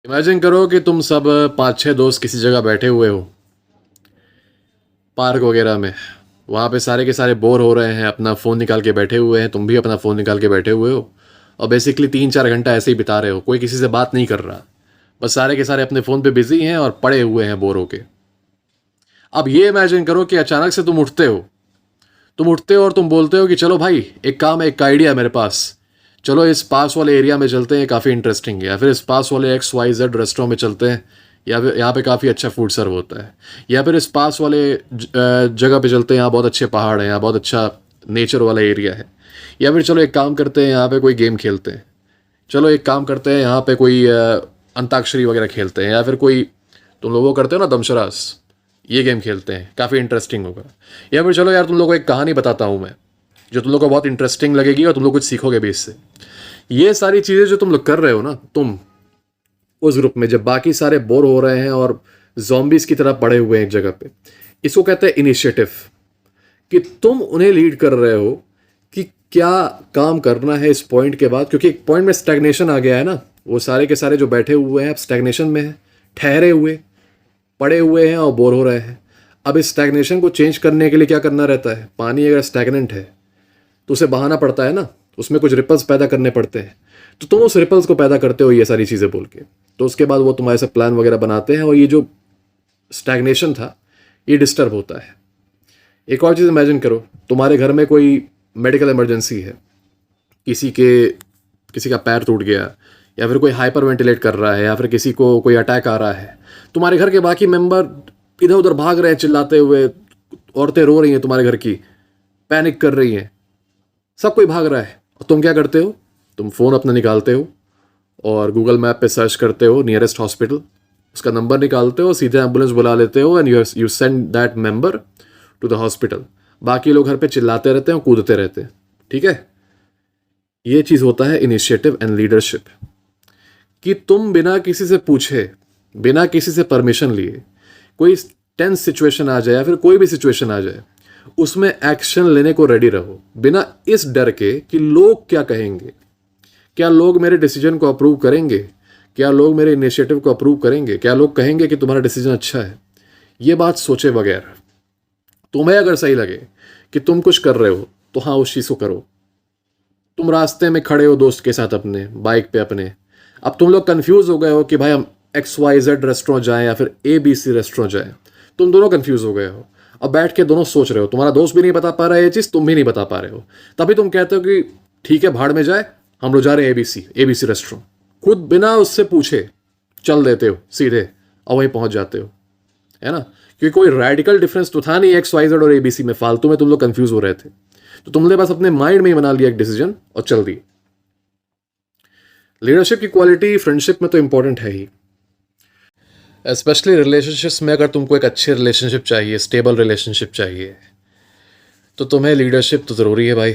Imagine करो कि तुम सब पाँच छः दोस्त किसी जगह बैठे हुए हो, पार्क वगैरह में। वहाँ पे सारे के सारे बोर हो रहे हैं, अपना फ़ोन निकाल के बैठे हुए हैं, तुम भी अपना फ़ोन निकाल के बैठे हुए हो। और बेसिकली 3-4 घंटा ऐसे ही बिता रहे हो, कोई किसी से बात नहीं कर रहा। बस सारे के सारे अपने फ़ोन पे बिजी हैं और पड़े हुए हैं बोर होके। अब ये इमेजिन करो कि अचानक से तुम उठते हो और तुम बोलते हो कि चलो भाई, एक काम है, एक आइडिया है मेरे पास। चलो इस पास वाले एरिया में चलते हैं, काफ़ी इंटरेस्टिंग है। या फिर इस पास वाले XYZ रेस्टोरेंट में चलते हैं, या फिर यहाँ पे काफ़ी अच्छा फूड सर्व होता है। या फिर इस पास वाले जगह पे चलते हैं, यहाँ बहुत अच्छे पहाड़ हैं, यहाँ बहुत अच्छा नेचर वाला एरिया है। या फिर चलो एक काम करते हैं, यहाँ पे कोई गेम खेलते हैं। चलो एक काम करते हैं, यहाँ पे कोई अंताक्षरी वगैरह खेलते हैं। या फिर कोई, तुम लोग वो करते हो ना, दमशरास, ये गेम खेलते हैं, काफ़ी इंटरेस्टिंग होगा। या फिर चलो यार, तुम लोग को एक कहानी बताता हूँ मैं, जो तुम लोग को बहुत इंटरेस्टिंग लगेगी और तुम लोग कुछ सीखोगे भी इससे। ये सारी चीज़ें जो तुम लोग कर रहे हो ना, तुम उस ग्रुप में, जब बाकी सारे बोर हो रहे हैं और जॉम्बीज की तरह पड़े हुए हैं एक जगह पे, इसको कहते हैं इनिशिएटिव। कि तुम उन्हें लीड कर रहे हो कि क्या काम करना है इस पॉइंट के बाद, क्योंकि एक पॉइंट में स्टैग्नेशन आ गया है ना। वो सारे के सारे जो बैठे हुए हैं अब स्टैग्नेशन में हैं, ठहरे हुए, पड़े हुए हैं और बोर हो रहे हैं। अब इस स्टैग्नेशन को चेंज करने के लिए क्या करना रहता है? पानी अगर स्टैग्नेंट है तो उसे बहाना पड़ता है ना, उसमें कुछ रिपल्स पैदा करने पड़ते हैं। तो तुम उस रिपल्स को पैदा करते हो ये सारी चीज़ें बोल के। तो उसके बाद वो तुम्हारे से प्लान वगैरह बनाते हैं और ये जो स्टैग्नेशन था ये डिस्टर्ब होता है। एक और चीज़ इमेजिन करो, तुम्हारे घर में कोई मेडिकल इमरजेंसी है, किसी के किसी का पैर टूट गया, या फिर कोई हाइपर वेंटिलेट कर रहा है, या फिर किसी को कोई अटैक आ रहा है। तुम्हारे घर के बाकी मेंबर इधर उधर भाग रहे हैं चिल्लाते हुए, औरतें रो रही हैं तुम्हारे घर की, पैनिक कर रही हैं, सब कोई भाग रहा है। और तुम क्या करते हो? तुम फ़ोन अपना निकालते हो और गूगल मैप पे सर्च करते हो नियरेस्ट हॉस्पिटल, उसका नंबर निकालते हो, सीधे एम्बुलेंस बुला लेते हो and you send that member to the hospital. बाकी लोग घर पे चिल्लाते रहते हैं, कूदते रहते हैं। ठीक है, ये चीज़ होता है इनिशिएटिव एंड लीडरशिप। कि तुम बिना किसी से पूछे, बिना किसी से परमिशन लिए, कोई टेंस सिचुएशन आ जाए या फिर कोई भी सिचुएशन आ जाए, उसमें एक्शन लेने को रेडी रहो, बिना इस डर के कि लोग क्या कहेंगे। क्या लोग मेरे डिसीजन को अप्रूव करेंगे? क्या लोग मेरे इनिशिएटिव को अप्रूव करेंगे? क्या लोग कहेंगे कि तुम्हारा डिसीजन अच्छा है? ये बात सोचे बगैर तुम्हें अगर सही लगे कि तुम कुछ कर रहे हो तो हाँ, उस चीज़ को करो। तुम रास्ते में खड़े हो दोस्त के साथ अपने बाइक पे अपने, अब तुम लोग कंफ्यूज हो गए हो कि भाई हम XYZ रेस्टोरेंट जाएं या फिर ABC रेस्टोरेंट जाएं। तुम दोनों कंफ्यूज हो गए हो, अब बैठ के दोनों सोच रहे हो, तुम्हारा दोस्त भी नहीं बता पा रहा है ये चीज़, तुम भी नहीं बता पा रहे हो। तभी तुम कहते हो कि ठीक है, भाड़ में जाए, हम लोग जा रहे हैं ABC रेस्टोरेंट। खुद बिना उससे पूछे चल देते हो सीधे और वहीं पहुंच जाते हो, है ना। क्योंकि कोई रेडिकल डिफरेंस तो था नहीं XYZ और ABC में, फालतू में तुम लोग कंफ्यूज हो रहे थे। तो तुमने बस अपने माइंड में ही बना लिया एक डिसीजन और चल दी। लीडरशिप की क्वालिटी फ्रेंडशिप में तो इंपॉर्टेंट है ही, स्पेशली रिलेशनशिप्स में। अगर तुमको एक अच्छी रिलेशनशिप चाहिए, स्टेबल रिलेशनशिप चाहिए, तो तुम्हें लीडरशिप तो ज़रूरी है भाई,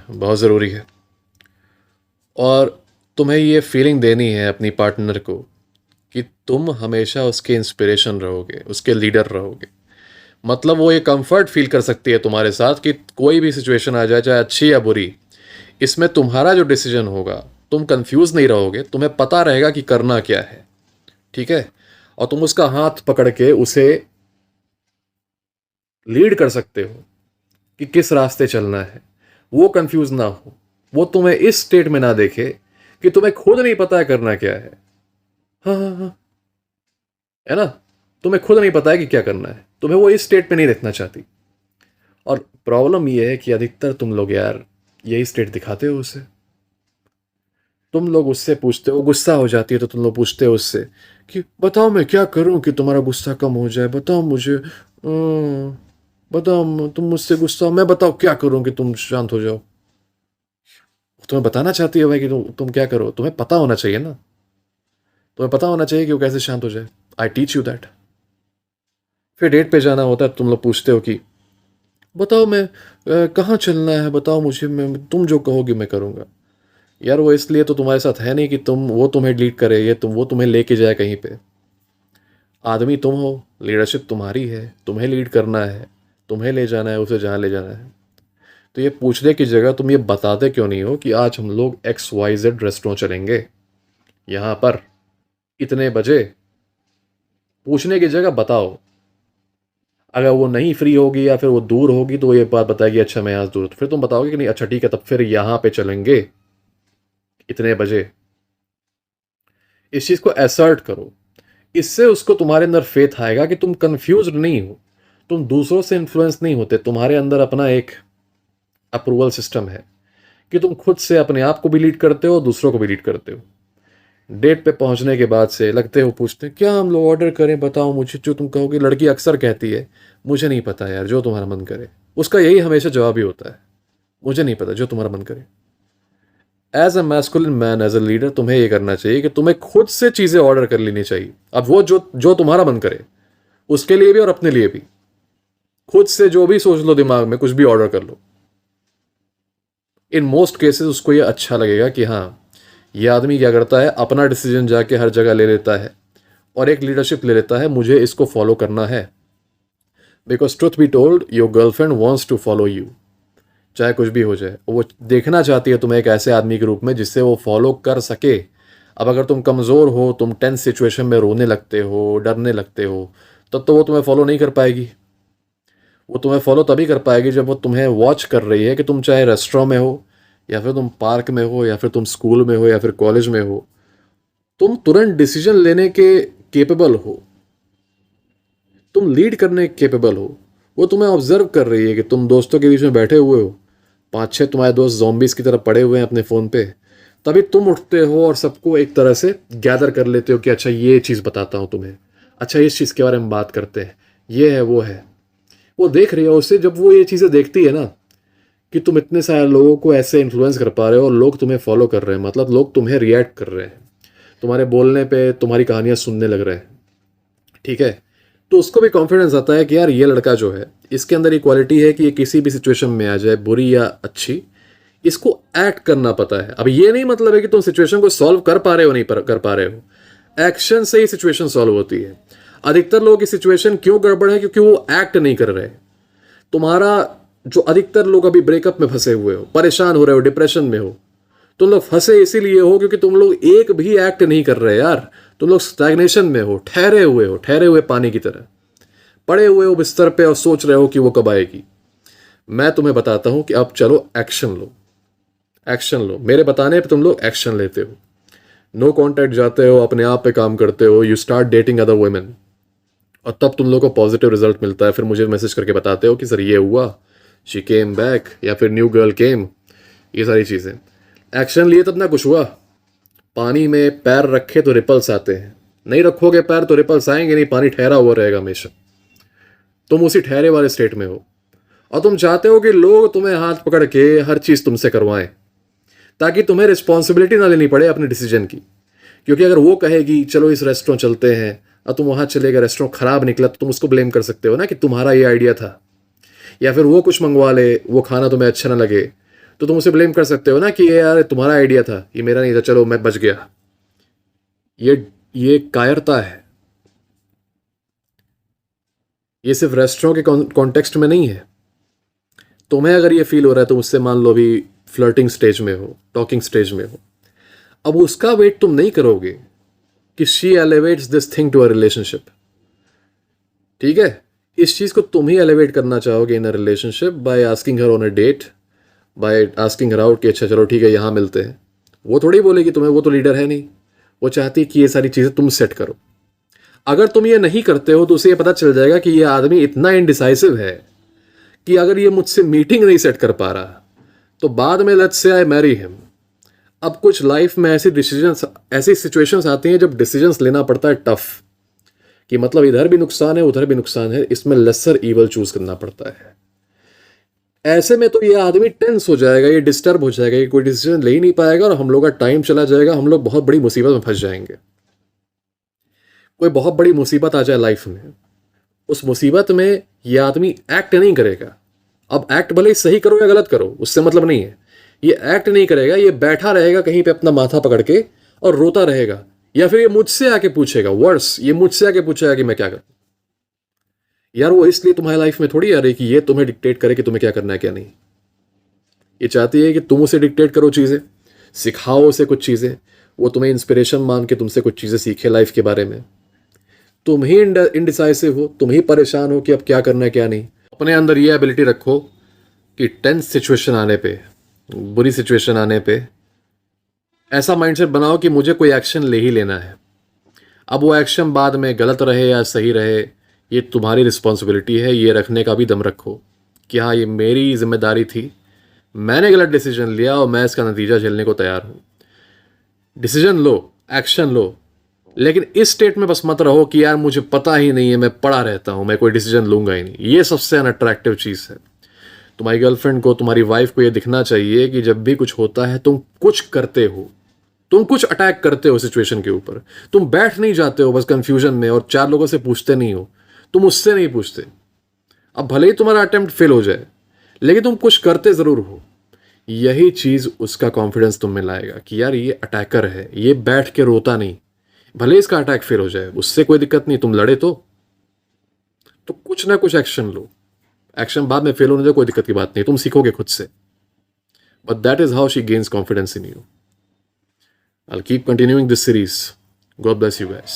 बहुत ज़रूरी है। और तुम्हें ये फीलिंग देनी है अपनी पार्टनर को कि तुम हमेशा उसके इंस्पिरेशन रहोगे, उसके लीडर रहोगे। मतलब वो ये कंफर्ट फील कर सकती है तुम्हारे साथ कि कोई भी सिचुएशन आ जाए, चाहे अच्छी या बुरी, इसमें तुम्हारा जो डिसीजन होगा, तुम कंफ्यूज नहीं रहोगे, तुम्हें पता रहेगा कि करना क्या है। ठीक है, और तुम उसका हाथ पकड़ के उसे लीड कर सकते हो कि किस रास्ते चलना है। वो कंफ्यूज ना हो, वो तुम्हें इस स्टेट में ना देखे कि तुम्हें खुद नहीं पता है करना क्या है। हाँ हाँ हाँ, है ना, तुम्हें खुद नहीं पता है कि क्या करना है, तुम्हें वो इस स्टेट में नहीं देखना चाहती। और प्रॉब्लम ये है कि अधिकतर तुम लोग यार यही स्टेट दिखाते हो उसे। तुम लोग उससे पूछते हो, गुस्सा हो जाती है तो तुम लोग पूछते हो उससे कि बताओ मैं क्या करूं कि तुम्हारा गुस्सा कम हो जाए, बताओ मुझे, बताओ तुम मुझसे गुस्सा हो, मैं बताओ क्या करूं कि तुम शांत हो जाओ। तुम्हें बताना चाहती है भाई कि तुम क्या करो, तुम्हें पता होना चाहिए ना, तुम्हें पता होना चाहिए कि वो कैसे शांत हो जाए। I teach you that. फिर डेट पे जाना होता है, तुम लोग पूछते हो कि बताओ मैं कहाँ चलना है, बताओ मुझे, मैं तुम जो कहोगी मैं करूँगा। यार वो इसलिए तो तुम्हारे साथ है नहीं कि वो तुम्हें लीड करे, ये वो तुम्हें लेके जाए कहीं पे। आदमी तुम हो, लीडरशिप तुम्हारी है, तुम्हें लीड करना है, तुम्हें ले जाना है उसे जहाँ ले जाना है। तो ये पूछने की जगह तुम ये बताते क्यों नहीं हो कि आज हम लोग XYZ रेस्टोरेंट चलेंगे यहाँ पर, इतने बजे, पूछने की जगह बताओ। अगर वो नहीं फ्री होगी या फिर वो दूर होगी तो वो ये बात बताएगी अच्छा मैं यहाँ से दूर हूं। तो फिर तुम बताओगे कि नहीं अच्छा ठीक है तब फिर यहाँ पे चलेंगे इतने बजे। इस चीज़ को असर्ट करो। इससे उसको तुम्हारे अंदर फेथ आएगा कि तुम कंफ्यूज नहीं हो, तुम दूसरों से इन्फ्लुएंस नहीं होते, तुम्हारे अंदर अपना एक अप्रूवल सिस्टम है कि तुम खुद से अपने आप को भी लीड करते हो, दूसरों को भी लीड करते हो। डेट पे पहुंचने के बाद से लगते हो पूछते हैं क्या हम लोग ऑर्डर करें, बताओ मुझे जो तुम कहोगे। लड़की अक्सर कहती है मुझे नहीं पता यार, जो तुम्हारा मन करे। उसका यही हमेशा जवाब ही होता है, मुझे नहीं पता, जो तुम्हारा मन करे। As a masculine man, as a leader, तुम्हें ये करना चाहिए कि तुम्हें खुद से चीज़ें ऑर्डर कर लेनी चाहिए। अब वो जो जो तुम्हारा मन करे, उसके लिए भी और अपने लिए भी। खुद से जो भी सोच लो दिमाग में, कुछ भी ऑर्डर कर लो। इन मोस्ट केसेस उसको ये अच्छा लगेगा कि हाँ ये आदमी क्या करता है, अपना डिसीजन जाके हर जगह ले लेता है और एक लीडरशिप ले लेता है, मुझे इसको फॉलो करना है। Because truth be told, your girlfriend wants to follow you, चाहे कुछ भी हो जाए। वो देखना चाहती है तुम्हें एक ऐसे आदमी के रूप में जिससे वो फॉलो कर सके। अब अगर तुम कमज़ोर हो, तुम टेंस सिचुएशन में रोने लगते हो, डरने लगते हो, तब तो वो तुम्हें फॉलो नहीं कर पाएगी। वो तुम्हें फॉलो तभी कर पाएगी जब वो तुम्हें वॉच कर रही है कि तुम चाहे रेस्टोरेंट में हो या फिर तुम पार्क में हो या फिर तुम स्कूल में हो या फिर कॉलेज में हो, तुम तुरंत डिसीजन लेने के केपेबल हो, तुम लीड करने के केपेबल हो। वो तुम्हें ऑब्जर्व कर रही है कि तुम दोस्तों के बीच में बैठे हुए हो, पाँच छः तुम्हारे दोस्त जॉम्बीज की तरह पड़े हुए हैं अपने फ़ोन पे, तभी तुम उठते हो और सबको एक तरह से गैदर कर लेते हो कि अच्छा ये चीज़ बताता हूँ तुम्हें, अच्छा इस चीज़ के बारे में बात करते हैं, ये है वो है। वो देख रही है उससे, जब वो ये चीज़ें देखती है ना कि तुम इतने सारे लोगों को ऐसे इन्फ्लुएंस कर पा रहे हो और लोग तुम्हें फॉलो कर रहे हैं, मतलब लोग तुम्हें रिएक्ट कर रहे हैं, तुम्हारे बोलने पे तुम्हारी कहानियाँ सुनने लग रहे हैं, ठीक है, तो उसको भी कॉन्फिडेंस आता है कि यार ये लड़का जो है, इसके अंदर ये क्वालिटी है कि ये किसी भी सिचुएशन में आ जाए, बुरी या अच्छी, इसको एक्ट करना पता है। अब ये नहीं मतलब है कि तुम सिचुएशन को सॉल्व कर पा रहे हो, नहीं कर पा रहे हो, एक्शन से ही सिचुएशन सॉल्व होती है। अधिकतर लोगों की सिचुएशन क्यों गड़बड़ है, क्योंकि वो एक्ट नहीं कर रहे। तुम्हारा जो अधिकतर लोग अभी ब्रेकअप में फंसे हुए हो, परेशान हो रहे हो, डिप्रेशन में हो, तुम लोग फंसे इसीलिए हो क्योंकि तुम लोग एक भी एक्ट नहीं कर रहे यार। तुम लोग स्टैग्नेशन में हो, ठहरे हुए पानी की तरह पड़े हुए हो बिस्तर पे और सोच रहे हो कि वो कब आएगी। मैं तुम्हें बताता हूं कि अब चलो एक्शन लो, एक्शन लो। मेरे बताने पे तुम लोग एक्शन लेते हो, नो कॉन्टैक्ट जाते हो, अपने आप पे काम करते हो, you start dating other women, और तब तुम लोग को पॉजिटिव रिजल्ट मिलता है। फिर मुझे मैसेज करके बताते हो कि सर ये हुआ, शी केम बैक, या फिर न्यू गर्ल केम, ये सारी चीज़ें। एक्शन लिए तब ना कुछ हुआ। पानी में पैर रखे तो रिपल्स आते हैं, नहीं रखोगे पैर तो रिपल्स आएंगे नहीं, पानी ठहरा हुआ रहेगा हमेशा। तुम उसी ठहरे वाले स्टेट में हो और तुम चाहते हो कि लोग तुम्हें हाथ पकड़ के हर चीज़ तुमसे करवाएं ताकि तुम्हें रिस्पॉन्सिबिलिटी ना लेनी पड़े अपने डिसीजन की। क्योंकि अगर वो कहेगी चलो इस रेस्टोरेंट चलते हैं और तुम वहाँ चले गए, रेस्टोरेंट खराब निकला, तो तुम उसको ब्लेम कर सकते हो ना कि तुम्हारा ये आइडिया था। या फिर वो कुछ मंगवा ले, वो खाना तुम्हें अच्छा ना लगे, तो तुम उसे ब्लेम कर सकते हो ना कि ये यार तुम्हारा आइडिया था, ये मेरा नहीं था, चलो मैं बच गया। ये कायरता है। ये सिर्फ रेस्टोरेंट के कॉन्टेक्स्ट में नहीं है। तुम्हें अगर ये फील हो रहा है, तो मुझसे मान लो अभी फ्लर्टिंग स्टेज में हो, टॉकिंग स्टेज में हो, अब उसका वेट तुम नहीं करोगे कि she elevates this thing to a relationship, ठीक है। इस चीज़ को तुम ही एलिवेट करना चाहोगे in a relationship by asking her on a date, by asking her out कि अच्छा चलो ठीक है यहाँ मिलते हैं। वो थोड़ी बोलेगी तुम्हें, वो तो लीडर है नहीं। वो चाहती है कि ये सारी चीज़ें तुम सेट करो। अगर तुम ये नहीं करते हो तो उसे ये पता चल जाएगा कि ये आदमी इतना इनडिसाइसिव है कि अगर ये मुझसे मीटिंग नहीं सेट कर पा रहा तो बाद में let's say I marry him. अब कुछ लाइफ में ऐसी सिचुएशंस आती हैं जब डिसीजंस लेना पड़ता है टफ, कि मतलब इधर भी नुकसान है उधर भी नुकसान है, इसमें लेसर ईवल चूज करना पड़ता है। ऐसे में तो ये आदमी टेंस हो जाएगा, ये डिस्टर्ब हो जाएगा, ये कोई डिसीजन ले ही नहीं पाएगा और हम लोग का टाइम चला जाएगा, हम लोग बहुत बड़ी मुसीबत में फंस जाएंगे। कोई बहुत बड़ी मुसीबत आ जाए लाइफ में, उस मुसीबत में ये आदमी एक्ट नहीं करेगा। अब एक्ट भले ही सही करो या गलत करो, उससे मतलब नहीं है। ये एक्ट नहीं करेगा, ये बैठा रहेगा कहीं पे अपना माथा पकड़ के और रोता रहेगा, या फिर ये मुझसे आके पूछेगा, वर्स ये मुझसे आके पूछेगा कि मैं क्या करूं। यार वो इसलिए तुम्हारी लाइफ में थोड़ी आ रही कि ये तुम्हें डिक्टेट करे कि तुम्हें क्या करना है क्या नहीं। ये चाहती है कि तुम उसे डिक्टेट करो चीज़ें, सिखाओ उसे कुछ चीज़ें। वो तुम्हें इंस्पिरेशन मान के तुमसे कुछ चीज़ें सीखे लाइफ के बारे में। तुम ही इनडिसाइसिव हो, तुम ही परेशान हो कि अब क्या करना है क्या नहीं। अपने अंदर ये एबिलिटी रखो कि टेंस सिचुएशन आने पे, बुरी सिचुएशन आने पे ऐसा माइंडसेट बनाओ कि मुझे कोई एक्शन ले ही लेना है। अब वो एक्शन बाद में गलत रहे या सही रहे, ये तुम्हारी रिस्पॉन्सिबिलिटी है। ये रखने का भी दम रखो कि हाँ, ये मेरी जिम्मेदारी थी, मैंने गलत डिसीजन लिया और मैं इसका नतीजा झेलने को तैयार हूँ। डिसीजन लो, एक्शन लो, लेकिन इस स्टेट में बस मत रहो कि यार मुझे पता ही नहीं है, मैं पड़ा रहता हूँ, मैं कोई डिसीजन लूंगा ही नहीं। ये सबसे अनअट्रैक्टिव चीज़ है। तुम्हारी गर्लफ्रेंड को, तुम्हारी वाइफ को ये दिखना चाहिए कि जब भी कुछ होता है तुम कुछ करते हो, तुम कुछ अटैक करते हो सिचुएशन के ऊपर। तुम बैठ नहीं जाते हो बस कंफ्यूजन में और चार लोगों से पूछते नहीं हो। तुम उससे नहीं पूछते। अब भले ही तुम्हारा अटेम्प्ट फेल हो जाए, लेकिन तुम कुछ करते ज़रूर हो। यही चीज़ उसका कॉन्फिडेंस तुम में लाएगा कि यार ये अटैकर है, ये बैठ के रोता नहीं, भले इसका अटैक फेल हो जाए उससे कोई दिक्कत नहीं, तुम लड़े तो कुछ ना कुछ एक्शन लो। एक्शन बाद में फेल होने से कोई दिक्कत की बात नहीं, तुम सीखोगे खुद से। But that is how she gains confidence in you. I'll keep continuing this series. God bless you guys.